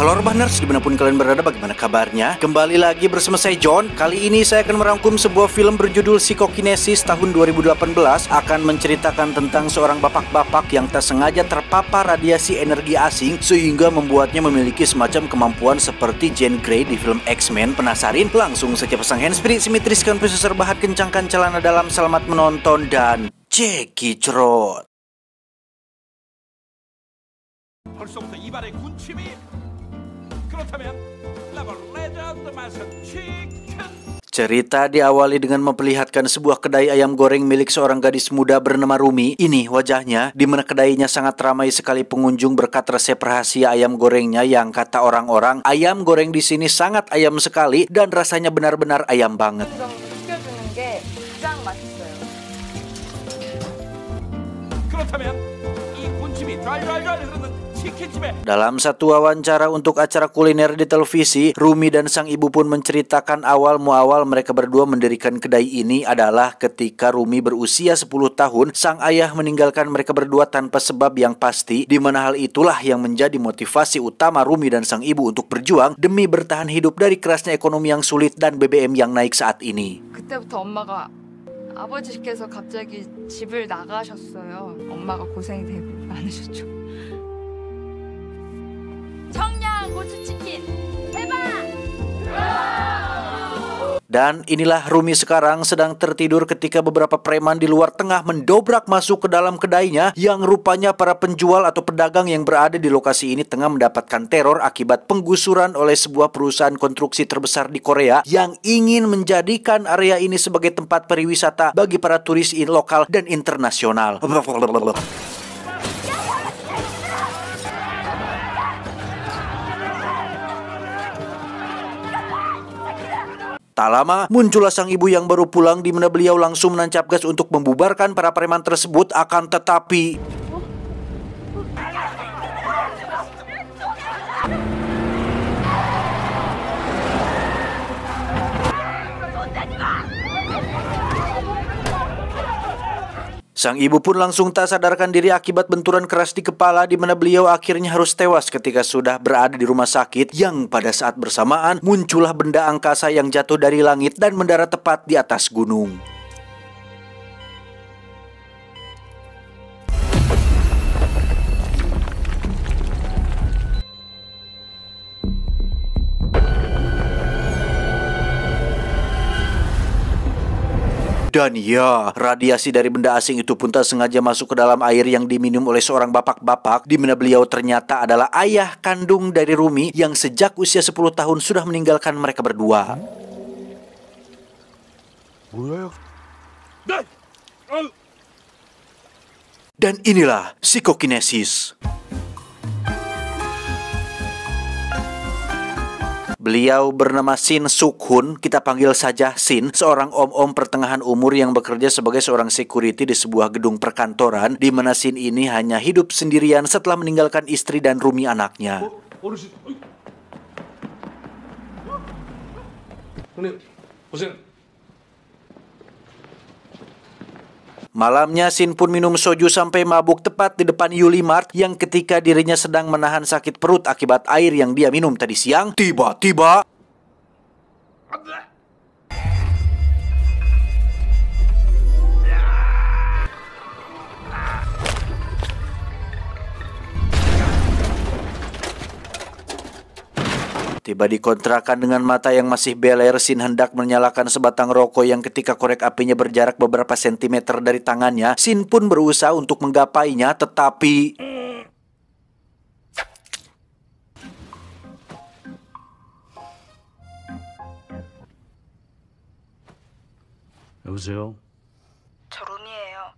Halo Urbaners, dimanapun kalian berada, bagaimana kabarnya? Kembali lagi bersama saya John. Kali ini saya akan merangkum sebuah film berjudul Psychokinesis tahun 2018. Akan menceritakan tentang seorang bapak-bapak yang tak sengaja terpapar radiasi energi asing sehingga membuatnya memiliki semacam kemampuan seperti Jean Grey di film X-Men. Penasaran? Langsung saja pasang handsfree, simetriskan prosesor bahat, kencangkan celana dalam, selamat menonton dan cekicrot. 벌써부터 입안에 군침이 그렇다면 라버 레전드 맛은 치킨. Cerita diawali dengan memperlihatkan sebuah kedai ayam goreng milik seorang gadis muda bernama Rumi. Ini wajahnya, di mana kedainya sangat ramai sekali pengunjung berkat resep rahasia ayam gorengnya yang kata orang-orang ayam goreng di sini sangat ayam sekali dan rasanya benar-benar ayam banget. 그렇다면 이 군침이 좔좔 흐르는 Dalam satu wawancara untuk acara kuliner di televisi, Rumi dan sang ibu pun menceritakan awal muawal mereka berdua mendirikan kedai ini adalah ketika Rumi berusia 10 tahun, sang ayah meninggalkan mereka berdua tanpa sebab yang pasti, di mana hal itulah yang menjadi motivasi utama Rumi dan sang ibu untuk berjuang demi bertahan hidup dari kerasnya ekonomi yang sulit dan BBM yang naik saat ini. 그때부터 엄마가 아버지께서 갑자기 집을 나가셨어요. 엄마가 고생이 되게 많으셨죠. 청양 고추치킨 대박! Dan inilah Rumi sekarang sedang tertidur ketika beberapa preman di luar tengah mendobrak masuk ke dalam kedainya yang rupanya para penjual atau pedagang yang berada di lokasi ini tengah mendapatkan teror akibat penggusuran oleh sebuah perusahaan konstruksi terbesar di Korea yang ingin menjadikan area ini sebagai tempat pariwisata bagi para turis lokal dan internasional. Tak lama, muncullah sang ibu yang baru pulang di mana beliau langsung menancap gas untuk membubarkan para preman tersebut, akan tetapi sang ibu pun langsung tak sadarkan diri akibat benturan keras di kepala, di mana beliau akhirnya harus tewas ketika sudah berada di rumah sakit yang pada saat bersamaan muncullah benda angkasa yang jatuh dari langit dan mendarat tepat di atas gunung. Dan ya, radiasi dari benda asing itu pun tak sengaja masuk ke dalam air yang diminum oleh seorang bapak-bapak, di mana beliau ternyata adalah ayah kandung dari Rumi yang sejak usia 10 tahun sudah meninggalkan mereka berdua. Dan inilah Psychokinesis. Beliau bernama Shin Suk-hun, kita panggil saja Shin, seorang om-om pertengahan umur yang bekerja sebagai seorang security di sebuah gedung perkantoran, di mana Shin ini hanya hidup sendirian setelah meninggalkan istri dan Rumi anaknya. Malamnya Shin pun minum soju sampai mabuk tepat di depan Yuli Mart yang ketika dirinya sedang menahan sakit perut akibat air yang dia minum tadi siang, tiba-tiba tiba di kontrakan dengan mata yang masih beler, Shin hendak menyalakan sebatang rokok yang ketika korek apinya berjarak beberapa sentimeter dari tangannya, Shin pun berusaha untuk menggapainya, tetapi 여보세요? 저 룸이에요.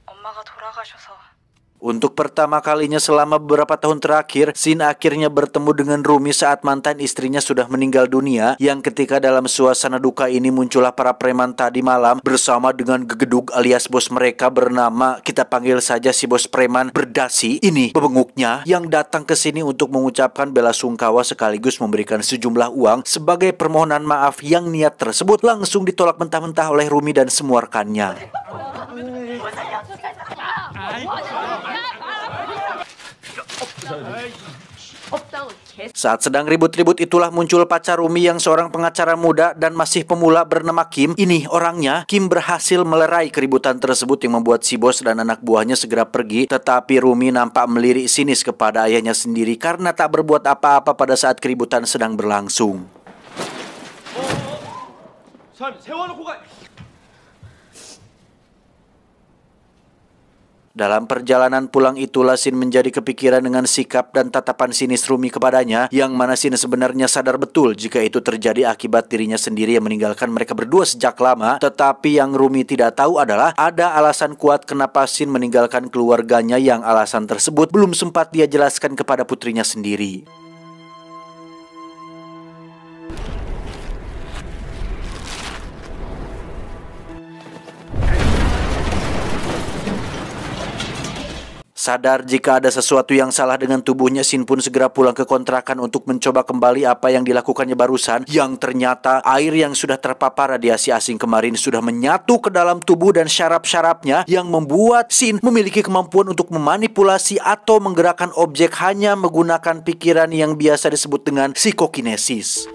엄마가 돌아가셔서. untuk pertama kalinya selama beberapa tahun terakhir, Shin akhirnya bertemu dengan Rumi saat mantan istrinya sudah meninggal dunia, yang ketika dalam suasana duka ini muncullah para preman tadi malam bersama dengan gegedug alias bos mereka bernama, kita panggil saja si bos preman berdasi ini, pebenguknya yang datang ke sini untuk mengucapkan bela sungkawa sekaligus memberikan sejumlah uang sebagai permohonan maaf yang niat tersebut langsung ditolak mentah-mentah oleh Rumi dan semua rekannya. Saat sedang ribut-ribut itulah muncul pacar Rumi yang seorang pengacara muda dan masih pemula bernama Kim. Ini orangnya. Kim berhasil melerai keributan tersebut yang membuat si bos dan anak buahnya segera pergi. Tetapi Rumi nampak melirik sinis kepada ayahnya sendiri karena tak berbuat apa-apa pada saat keributan sedang berlangsung. Dalam perjalanan pulang itulah Sin menjadi kepikiran dengan sikap dan tatapan sinis Rumi kepadanya, yang mana Sin sebenarnya sadar betul jika itu terjadi akibat dirinya sendiri yang meninggalkan mereka berdua sejak lama. Tetapi yang Rumi tidak tahu adalah ada alasan kuat kenapa Sin meninggalkan keluarganya, yang alasan tersebut belum sempat dia jelaskan kepada putrinya sendiri. Sadar jika ada sesuatu yang salah dengan tubuhnya, Sin pun segera pulang ke kontrakan untuk mencoba kembali apa yang dilakukannya barusan, yang ternyata air yang sudah terpapar radiasi asing kemarin sudah menyatu ke dalam tubuh dan syaraf-syarafnya, yang membuat Sin memiliki kemampuan untuk memanipulasi atau menggerakkan objek hanya menggunakan pikiran yang biasa disebut dengan psikokinesis.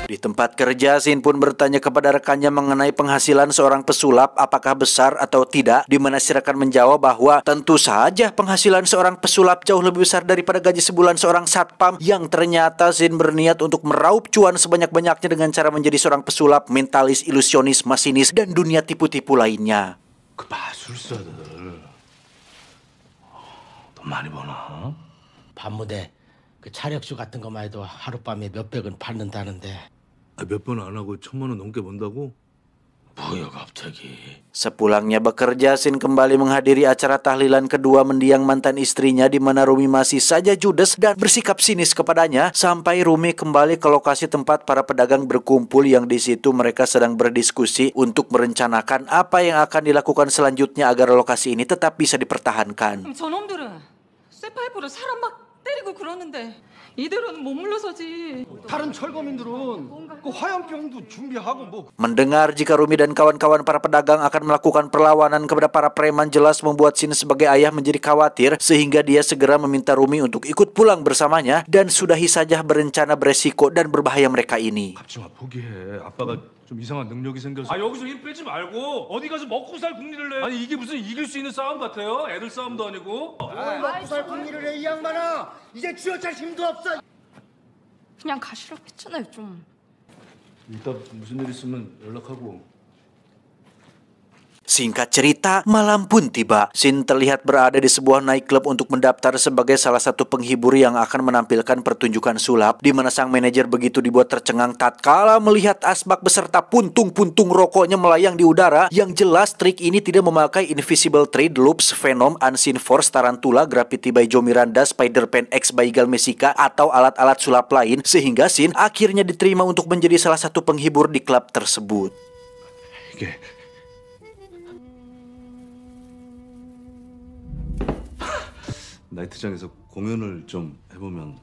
Di tempat kerja, Sin pun bertanya kepada rekannya mengenai penghasilan seorang pesulap apakah besar atau tidak, di mana si rekan menjawab bahwa tentu saja penghasilan seorang pesulap jauh lebih besar daripada gaji sebulan seorang satpam, yang ternyata Sin berniat untuk meraup cuan sebanyak-banyaknya dengan cara menjadi seorang pesulap, mentalis, ilusionis, masinis, dan dunia tipu-tipu lainnya. 그 마술사들 돈 많이 버나? 반무대 그 차력쇼 같은 것만 해도 하룻밤에 몇백은 받는다는데. 몇 번 안 하고 1,000만 원 넘게 번다고? 뭐야 갑자기. Sepulangnya bekerja, Sin kembali menghadiri acara tahlilan kedua mendiang mantan istrinya, di mana Rumi masih saja judes dan bersikap sinis kepadanya, sampai Rumi kembali ke lokasi tempat para pedagang berkumpul, yang di situ mereka sedang berdiskusi untuk merencanakan apa yang akan dilakukan selanjutnya agar lokasi ini tetap bisa dipertahankan. 저놈들은 쇠파이프로 사람 막 때리고 그러는데 이대로는 못 물러서지. 다른 철거민들은 그 화염병도 준비하고 뭐. Mendengar jika Rumi dan kawan-kawan para pedagang akan melakukan perlawanan kepada para preman jelas membuat Sin sebagai ayah menjadi khawatir, sehingga dia segera meminta Rumi untuk ikut pulang bersamanya dan sudahi saja berencana beresiko dan berbahaya mereka ini. 갑자기 포기해. 아빠가 좀 이상한 능력이 생겨서. 아 여기서 힘 빼지 말고 어디 가서 먹고 살 궁리를 해. 아니 이게 무슨 이길 수 있는 싸움 같아요? 애들 싸움도 아니고. 먹고 살 궁리를 해 이 양반아. 이제 쥐어찰 힘도 없어. 그냥 가시라고 했잖아요, 좀. 이따 무슨 일 있으면 연락하고. Singkat cerita, malam pun tiba. Sin terlihat berada di sebuah nightclub untuk mendaftar sebagai salah satu penghibur yang akan menampilkan pertunjukan sulap, di mana sang manajer begitu dibuat tercengang tatkala melihat asbak beserta puntung-puntung rokoknya melayang di udara. Yang jelas trik ini tidak memakai Invisible Thread, Loops, Venom, Unseen Force, Tarantula, Graffiti by Joe Miranda, Spider-Pen X by Gal Messica, atau alat-alat sulap lain, sehingga Sin akhirnya diterima untuk menjadi salah satu penghibur di klub tersebut. 이게 나이트장에서 공연을 좀 해보면.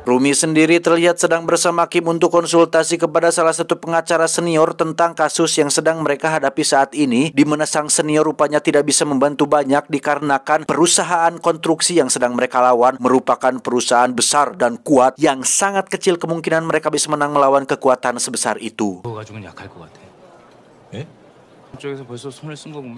Rumi sendiri terlihat sedang bersama Kim untuk konsultasi kepada salah satu pengacara senior tentang kasus yang sedang mereka hadapi saat ini, di mana sang senior rupanya tidak bisa membantu banyak dikarenakan perusahaan konstruksi yang sedang mereka lawan merupakan perusahaan besar dan kuat, yang sangat kecil kemungkinan mereka bisa menang melawan kekuatan sebesar itu. 그거 가지고는 약할 것 같아. 예? 쪽에서 벌써 손을 쓴 거 보면.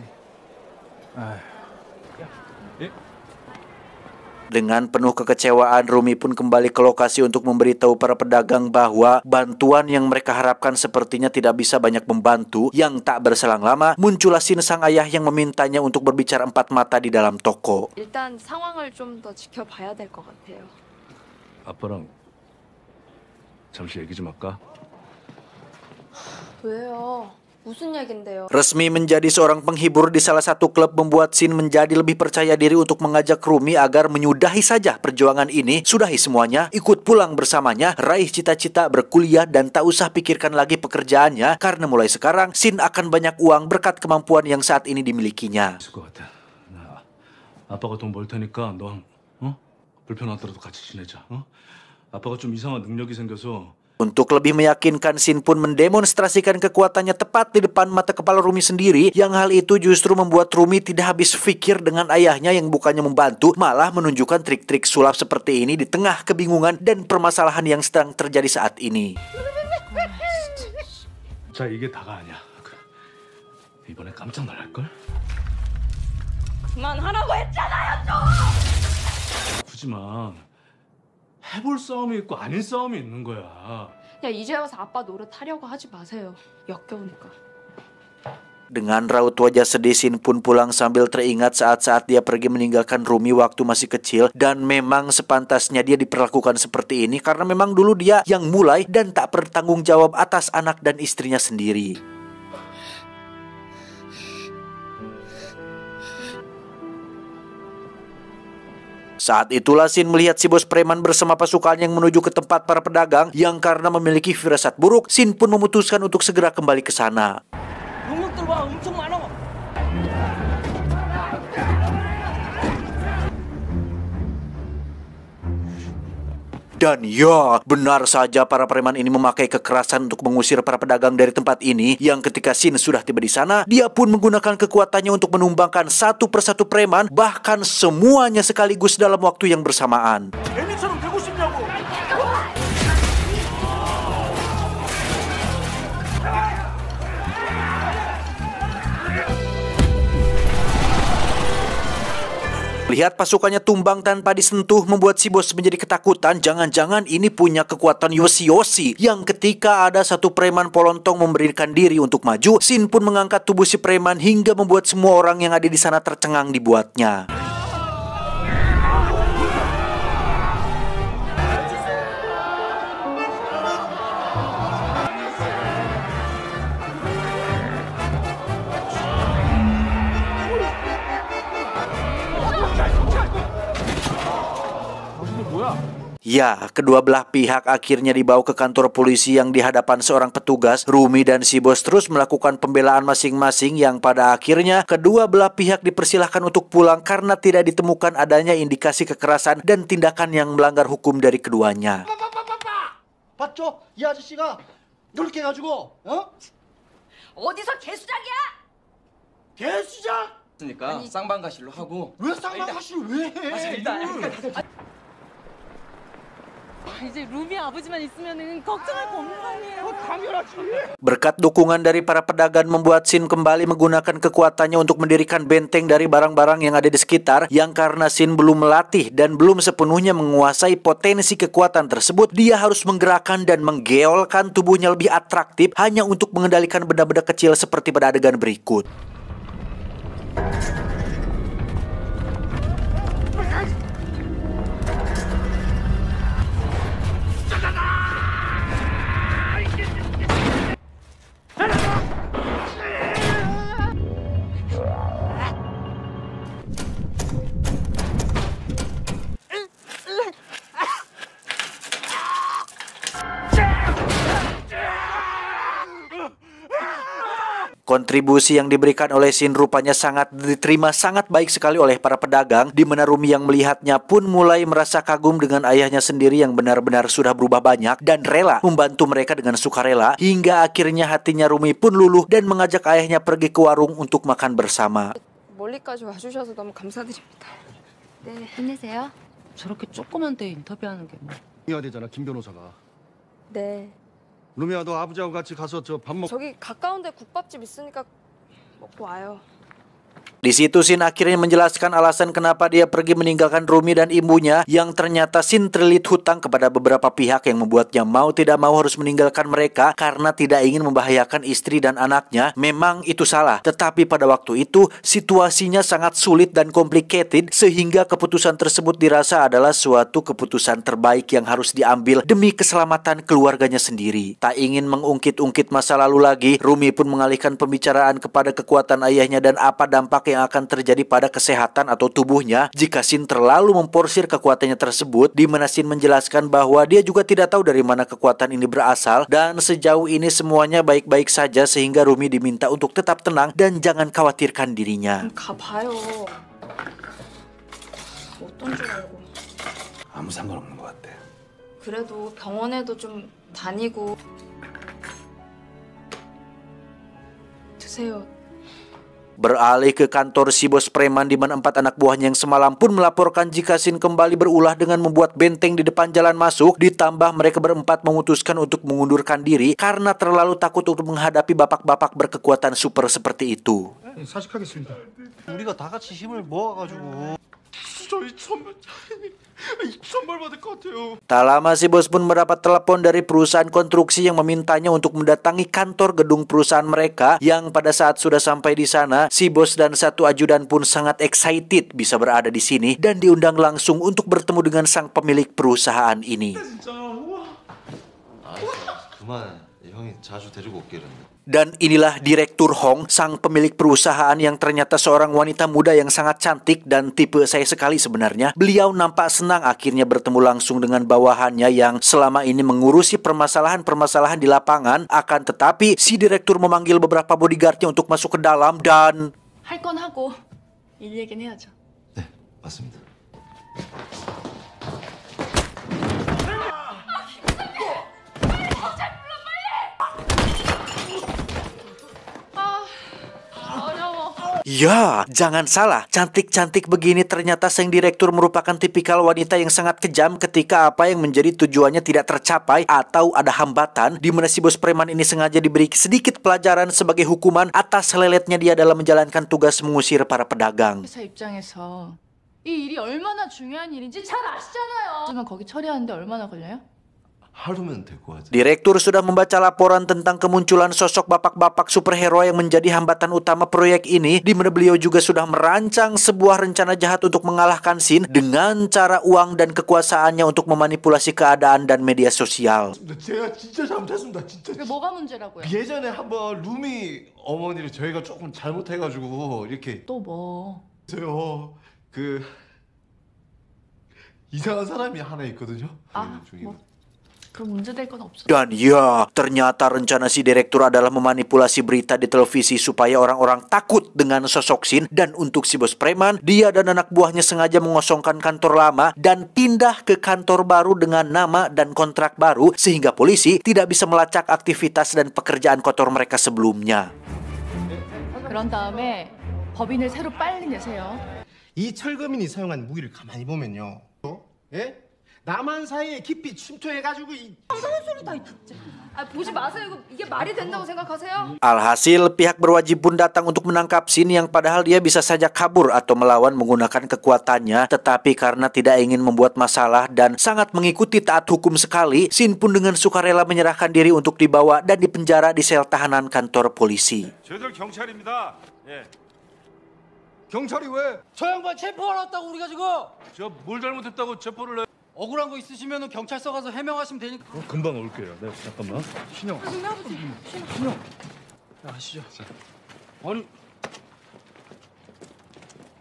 Dengan penuh kekecewaan, Rumi pun kembali ke lokasi untuk memberitahu para pedagang bahwa bantuan yang mereka harapkan sepertinya tidak bisa banyak membantu. Yang tak berselang lama, muncullah Sin sang ayah yang memintanya untuk berbicara empat mata di dalam toko. 일단 상황을 좀 더 지켜봐야 될 것 같아요. 아빠랑 잠시 얘기 좀 할까? 왜요? 무슨 얘긴데요? Resmi menjadi seorang penghibur di salah satu klub membuat Shin menjadi lebih percaya diri untuk mengajak Rumi agar menyudahi saja perjuangan ini, sudahi semuanya, ikut pulang bersamanya, raih cita-cita berkuliah dan tak usah pikirkan lagi pekerjaannya karena mulai sekarang Shin akan banyak uang berkat kemampuan yang saat ini dimilikinya. 있을 것 같아. 나 아빠가 돈 벌 테니까 넌 불편하더라도 같이 지내자. 아빠가 좀 이상한 능력이 생겨서. Untuk lebih meyakinkan, Shin pun mendemonstrasikan kekuatannya tepat di depan mata kepala Rumi sendiri, yang hal itu justru membuat Rumi tidak habis pikir dengan ayahnya yang bukannya membantu, malah menunjukkan trik-trik sulap seperti ini di tengah kebingungan dan permasalahan yang sedang terjadi saat ini. 자, 이게 다가 아니야. 이번에 깜짝 놀랄걸? 그만하라고 했잖아요, 좀! 굳이만 해볼 싸움이 있고 아닌 싸움이 있는 거야. 야, 이제 와서 아빠 노릇하려고 하지 마세요. 역겨우니까. Dengan raut wajah sedih, Shin pun pulang sambil teringat saat-saat dia pergi meninggalkan Rumi waktu masih kecil, dan memang sepantasnya dia diperlakukan seperti ini karena memang dulu dia yang mulai dan tak bertanggung jawab atas anak dan istrinya sendiri. Saat itulah Shin melihat si bos preman bersama pasukannya yang menuju ke tempat para pedagang, yang karena memiliki firasat buruk, Shin pun memutuskan untuk segera kembali ke sana. Dan ya, benar saja para preman ini memakai kekerasan untuk mengusir para pedagang dari tempat ini, yang ketika Shin sudah tiba di sana, dia pun menggunakan kekuatannya untuk menumbangkan satu persatu preman, bahkan semuanya sekaligus dalam waktu yang bersamaan. Lihat pasukannya tumbang tanpa disentuh membuat si bos menjadi ketakutan. Jangan-jangan ini punya kekuatan yosi-yosi, yang ketika ada satu preman polontong memberikan diri untuk maju, Shin pun mengangkat tubuh si preman hingga membuat semua orang yang ada di sana tercengang dibuatnya. Ya, kedua belah pihak akhirnya dibawa ke kantor polisi yang di hadapan seorang petugas. Rumi dan si bos terus melakukan pembelaan masing-masing, yang pada akhirnya kedua belah pihak dipersilahkan untuk pulang karena tidak ditemukan adanya indikasi kekerasan dan tindakan yang melanggar hukum dari keduanya. 봤죠? 이 아저씨가 이렇게 해가지고 어디서 개수작이야? 개수작! 그러니까 쌍방가실로 하고. 왜 쌍방가시를 왜 해? 이제 루미 아버지만 있으면은 걱정할 거 없는 거 아니에요? 당연하지. Berkat dukungan dari para pedagang membuat Shin kembali menggunakan kekuatannya untuk mendirikan benteng dari barang-barang yang ada di sekitar, yang karena Shin belum melatih dan belum sepenuhnya menguasai potensi kekuatan tersebut, dia harus menggerakkan dan menggeolkan tubuhnya lebih atraktif hanya untuk mengendalikan benda-benda kecil seperti pada adegan berikut. Kontribusi yang diberikan oleh Shin rupanya sangat diterima sangat baik sekali oleh para pedagang, di mana Rumi yang melihatnya pun mulai merasa kagum dengan ayahnya sendiri yang benar-benar sudah berubah banyak dan rela membantu mereka dengan sukarela, hingga akhirnya hatinya Rumi pun luluh dan mengajak ayahnya pergi ke warung untuk makan bersama. 멀리까지 와주셔서 너무 감사드립니다. 네, 힘내세요. 저렇게 조그만 데 인터뷰하는 게 뭐. 해야 되잖아, 김 변호사가. 네. 루미야, 너 아버지하고 같이 가서 저 밥 먹. 저기 가까운데 국밥집 있으니까 먹고 와요. Di situ Sin akhirnya menjelaskan alasan kenapa dia pergi meninggalkan Rumi dan ibunya yang ternyata Sin terlilit hutang kepada beberapa pihak yang membuatnya mau tidak mau harus meninggalkan mereka karena tidak ingin membahayakan istri dan anaknya. Memang itu salah, tetapi pada waktu itu situasinya sangat sulit dan complicated sehingga keputusan tersebut dirasa adalah suatu keputusan terbaik yang harus diambil demi keselamatan keluarganya sendiri. Tak ingin mengungkit-ungkit masa lalu lagi, Rumi pun mengalihkan pembicaraan kepada kekuatan ayahnya dan apa dampak yang akan terjadi pada kesehatan atau tubuhnya jika Sin terlalu memporsir kekuatannya tersebut, di mana Sin menjelaskan bahwa dia juga tidak tahu dari mana kekuatan ini berasal dan sejauh ini semuanya baik-baik saja sehingga Rumi diminta untuk tetap tenang dan jangan khawatirkan dirinya. 가봐요. 어떤 줄 알고. 아무 상관없는 것 같아. 그래도 병원에도 좀 다니고. 드세요. Beralih ke kantor si bos preman di mana 4 anak buahnya yang semalam pun melaporkan jika Sin kembali berulah dengan membuat benteng di depan jalan masuk, ditambah mereka berempat memutuskan untuk mengundurkan diri karena terlalu takut untuk menghadapi bapak-bapak berkekuatan super seperti itu. 사직하겠습니다. 우리가 다 같이 힘을 모아가지고 저희 천벌 받을 것 같아요. Tak lama si bos pun mendapat telepon dari perusahaan konstruksi yang memintanya untuk mendatangi kantor gedung perusahaan mereka, yang pada saat sudah sampai di sana, si bos dan 1 ajudan pun sangat excited bisa berada di sini dan diundang langsung untuk bertemu dengan sang pemilik perusahaan ini. 그만 형이 자주 데리고 올게 그랬는데. Dan inilah Direktur Hong, sang pemilik perusahaan yang ternyata seorang wanita muda yang sangat cantik dan tipe saya sekali sebenarnya. Beliau nampak senang akhirnya bertemu langsung dengan bawahannya yang selama ini mengurusi permasalahan-permasalahan di lapangan. Akan tetapi si direktur memanggil beberapa bodyguardnya untuk masuk ke dalam dan 할 건 하고 일 얘기는 해야죠. 네, 맞습니다. ya, jangan salah, cantik-cantik begini ternyata sang direktur merupakan tipikal wanita yang sangat kejam ketika apa yang menjadi tujuannya tidak tercapai atau ada hambatan, di mana si bos preman ini sengaja diberi sedikit pelajaran sebagai hukuman atas leletnya dia dalam menjalankan tugas mengusir para pedagang. 회사 입장에서 이 일이 얼마나 중요한 일인지 잘 아시잖아요. 하지만 거기 처리하는데 얼마나 걸려요? 하루면 될 거 같아. Direktur sudah membaca laporan tentang kemunculan sosok bapak-bapak superhero yang menjadi hambatan utama proyek ini, di mana beliau juga sudah merancang sebuah rencana jahat untuk mengalahkan Sin dengan cara uang dan kekuasaannya untuk memanipulasi keadaan dan media sosial. 제가 진짜 잘못했습니다. 진짜. 그게 뭐가 문제라고요? 예전에 한번 루미 어머니를 저희가 조금 잘못해가지고 이렇게 또 뭐? 저요 그 이상한 사람이 하나 있거든요. 아, 뭐 그럼 문제될 건 없어. Dan ya, ternyata rencana si direktur adalah memanipulasi berita di televisi supaya orang-orang takut dengan sosok Sin. Dan untuk si bos preman, dia dan anak buahnya sengaja mengosongkan kantor lama dan pindah ke kantor baru dengan nama dan kontrak baru, sehingga polisi tidak bisa melacak aktivitas dan pekerjaan kotor mereka sebelumnya. 그런 다음에 법인을 새로 빨리 내세요. 이 철거민이 사용한 무기를 가만히 보면요, 예? 남한 사이에 깊이 침투해가지고 보지 마세요. 이게 말이 된다고 생각하세요? Alhasil, pihak berwajib pun datang untuk menangkap Sin yang padahal dia bisa saja kabur atau melawan menggunakan kekuatannya. Tetapi karena tidak ingin membuat masalah dan sangat mengikuti taat hukum sekali, Sin pun dengan sukarela menyerahkan diri untuk dibawa dan dipenjara di sel tahanan kantor polisi. 저희들 경찰입니다. 예. 경찰이 왜? 저 양반 체포하러 왔다고 우리가 지금. 제가 뭘 잘못했다고 체포를 해? 억울한 거 있으시면 경찰서 가서 해명하시면 되니까. 금방 올게요. 네, 잠깐만. 신영. 신영. 아시죠? 아니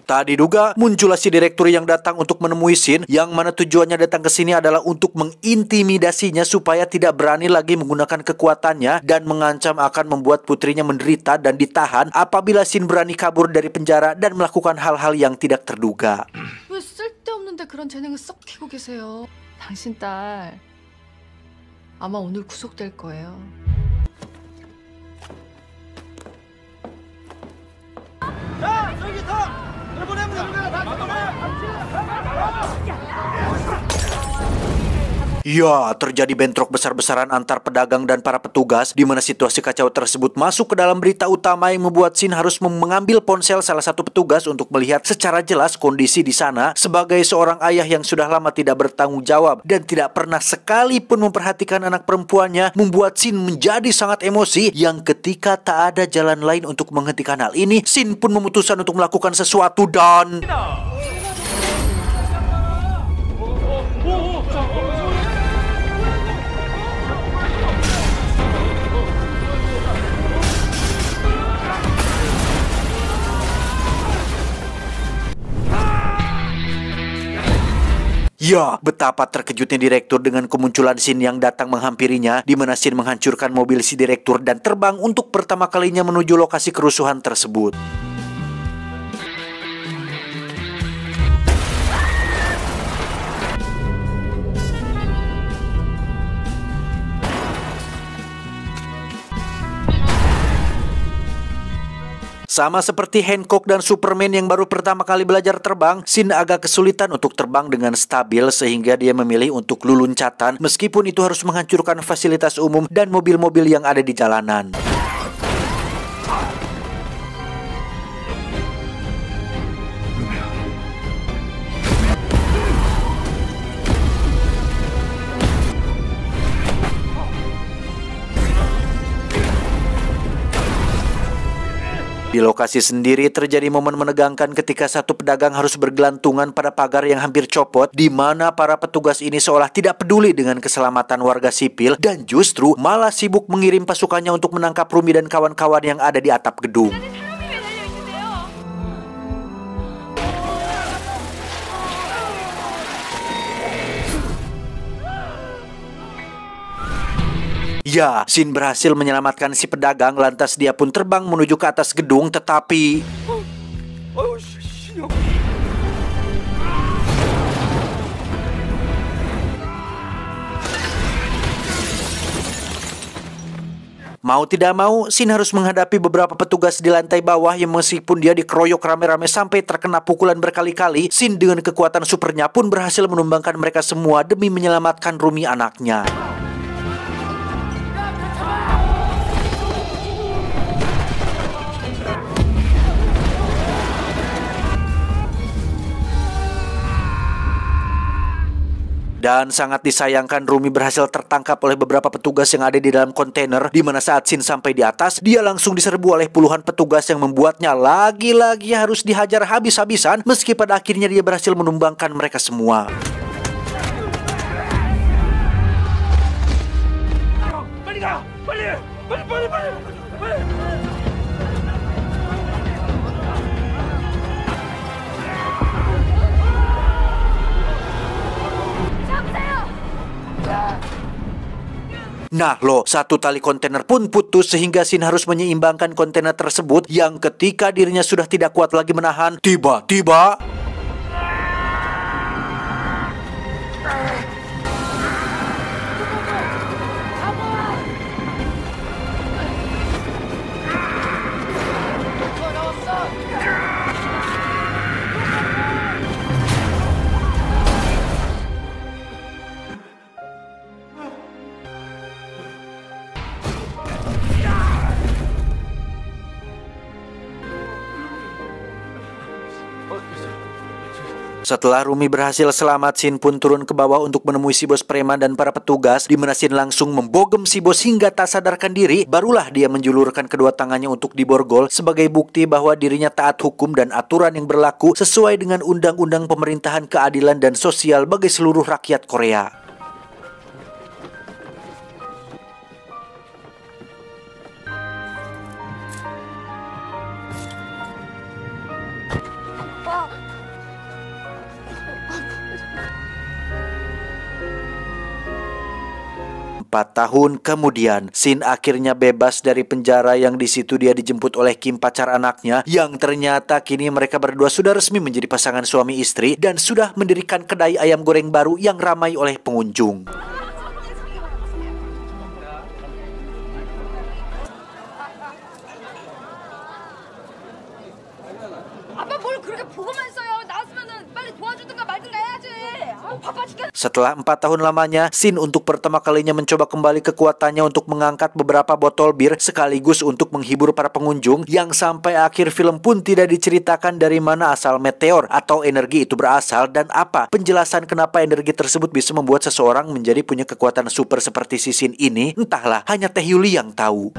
Tak diduga, muncullah si direktur yang datang untuk menemui Sin, yang mana tujuannya datang ke sini adalah untuk mengintimidasinya supaya tidak berani lagi menggunakan kekuatannya dan mengancam akan membuat putrinya menderita dan ditahan apabila Sin berani kabur dari penjara dan melakukan hal-hal yang tidak terduga. 왜 쓸데없는데 그런 재능을 썩 키고 계세요? 당신 딸 아마 오늘 구속될 거예요. 자, 저기 다. Ya, terjadi bentrok besar-besaran antar pedagang dan para petugas, di mana situasi kacau tersebut masuk ke dalam berita utama yang membuat Shin harus mengambil ponsel salah satu petugas untuk melihat secara jelas kondisi di sana. Sebagai seorang ayah yang sudah lama tidak bertanggung jawab dan tidak pernah sekalipun memperhatikan anak perempuannya, membuat Shin menjadi sangat emosi yang ketika tak ada jalan lain untuk menghentikan hal ini, Shin pun memutuskan untuk melakukan sesuatu dan... Ya, betapa terkejutnya direktur dengan kemunculan Shin yang datang menghampirinya, di mana Shin menghancurkan mobil si direktur dan terbang untuk pertama kalinya menuju lokasi kerusuhan tersebut. Sama seperti Hancock dan Superman yang baru pertama kali belajar terbang, Shin agak kesulitan untuk terbang dengan stabil sehingga dia memilih untuk luncatan meskipun itu harus menghancurkan fasilitas umum dan mobil-mobil yang ada di jalanan. Di lokasi sendiri terjadi momen menegangkan ketika satu pedagang harus bergelantungan pada pagar yang hampir copot, di mana para petugas ini seolah tidak peduli dengan keselamatan warga sipil dan justru malah sibuk mengirim pasukannya untuk menangkap Rumi dan kawan-kawan yang ada di atap gedung. Ya, Shin berhasil menyelamatkan si pedagang, lantas dia pun terbang menuju ke atas gedung, tetapi... Mau tidak mau, Shin harus menghadapi beberapa petugas di lantai bawah yang meskipun dia dikeroyok rame-rame sampai terkena pukulan berkali-kali, Shin dengan kekuatan supernya pun berhasil menumbangkan mereka semua demi menyelamatkan Rumi anaknya. Dan sangat disayangkan Rumi berhasil tertangkap oleh beberapa petugas yang ada di dalam kontainer, di mana saat Shin sampai di atas, dia langsung diserbu oleh puluhan petugas yang membuatnya lagi-lagi harus dihajar habis-habisan meski pada akhirnya dia berhasil menumbangkan mereka semua. Nah loh, satu tali kontainer pun putus sehingga Shin harus menyeimbangkan kontainer tersebut yang ketika dirinya sudah tidak kuat lagi menahan, tiba-tiba... Setelah Rumi berhasil selamat, Shin pun turun ke bawah untuk menemui si bos preman dan para petugas, di mana Shin langsung membogem si bos hingga tak sadarkan diri. Barulah dia menjulurkan kedua tangannya untuk diborgol sebagai bukti bahwa dirinya taat hukum dan aturan yang berlaku sesuai dengan undang-undang pemerintahan keadilan dan sosial bagi seluruh rakyat Korea. Empat tahun kemudian, Shin akhirnya bebas dari penjara yang di situ dia dijemput oleh Kim, pacar anaknya, yang ternyata kini mereka berdua sudah resmi menjadi pasangan suami istri dan sudah mendirikan kedai ayam goreng baru yang ramai oleh pengunjung. Setelah 4 tahun lamanya, Shin untuk pertama kalinya mencoba kembali kekuatannya untuk mengangkat beberapa botol bir sekaligus untuk menghibur para pengunjung, yang sampai akhir film pun tidak diceritakan dari mana asal meteor atau energi itu berasal dan apa penjelasan kenapa energi tersebut bisa membuat seseorang menjadi punya kekuatan super seperti si Shin ini. Entahlah, hanya Teh Yuli yang tahu.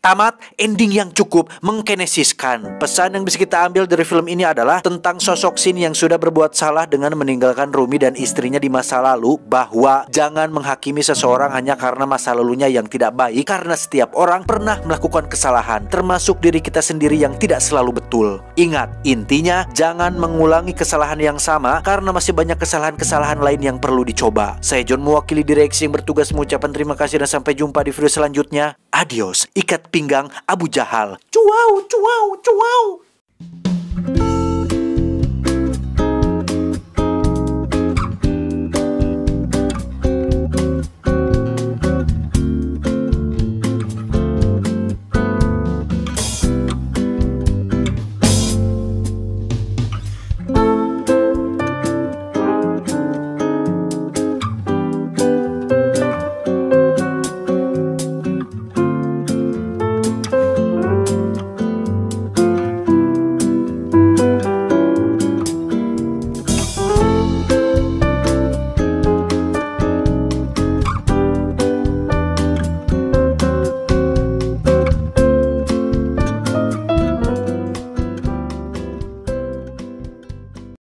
Tamat, ending yang cukup mengkinesiskan. Pesan yang bisa kita ambil dari film ini adalah tentang sosok Shin yang sudah berbuat salah dengan meninggalkan Rumi dan istrinya di masa lalu, bahwa jangan menghakimi seseorang hanya karena masa lalunya yang tidak baik, karena setiap orang pernah melakukan kesalahan, termasuk diri kita sendiri yang tidak selalu betul. Ingat, intinya jangan mengulangi kesalahan yang sama karena masih banyak kesalahan-kesalahan lain yang perlu dicoba. Saya John, mewakili direksi yang bertugas, mengucapkan terima kasih dan sampai jumpa di video selanjutnya. Adios, ikat pinggang Abu Jahal. Cuau, cuau, cuau.